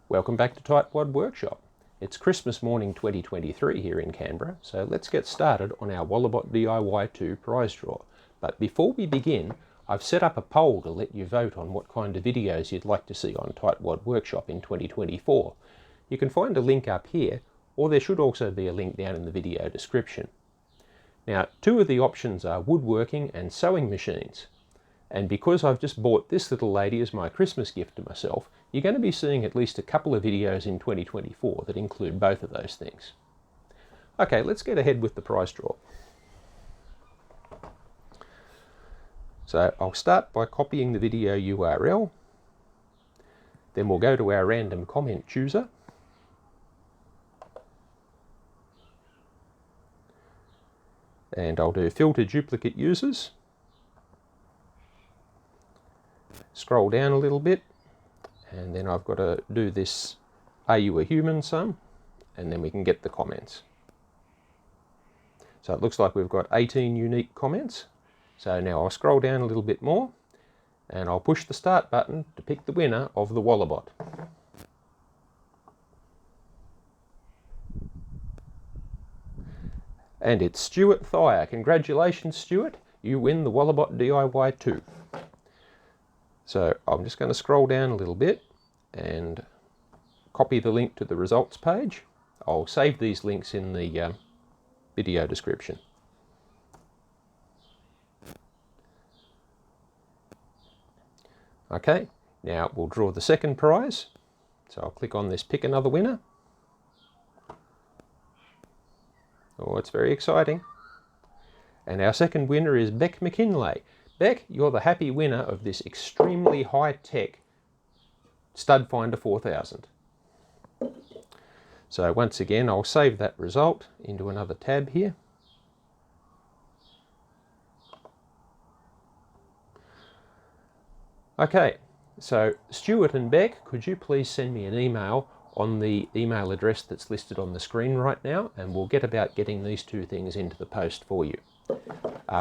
Welcome back to Tightwad Workshop. It's Christmas morning 2023 here in Canberra, so let's get started on our Walabot DIY 2 prize draw. But before we begin, I've set up a poll to let you vote on what kind of videos you'd like to see on Tightwad Workshop in 2024. You can find a link up here, or there should also be a link down in the video description. Now, two of the options are woodworking and sewing machines. And because I've just bought this little lady as my Christmas gift to myself, you're going to be seeing at least a couple of videos in 2024 that include both of those things. Okay, let's get ahead with the prize draw. So I'll start by copying the video URL. Then we'll go to our random comment chooser. And I'll do filter duplicate users. Scroll down a little bit, and then I've got to do this "Are you a human" sum, and then we can get the comments. So it looks like we've got 18 unique comments. So now I'll scroll down a little bit more, and I'll push the start button to pick the winner of the Walabot. And it's Stuart Thayer. Congratulations, Stuart. You win the Walabot DIY 2. So I'm just going to scroll down a little bit and copy the link to the results page. I'll save these links in the video description. Okay, now we'll draw the second prize. So I'll click on this pick another winner. Oh, it's very exciting. And our second winner is Beck McKinlay. Beck, you're the happy winner of this extremely high-tech Stud Finder 4000. So once again, I'll save that result into another tab here. Okay, so Stuart and Beck, could you please send me an email on the email address that's listed on the screen right now, and we'll get about getting these two things into the post for you.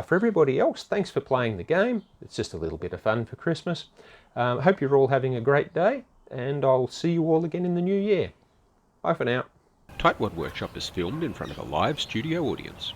For everybody else, thanks for playing the game. It's just a little bit of fun for Christmas. Hope you're all having a great day, and I'll see you all again in the new year. Bye for now. Tightwad Workshop is filmed in front of a live studio audience.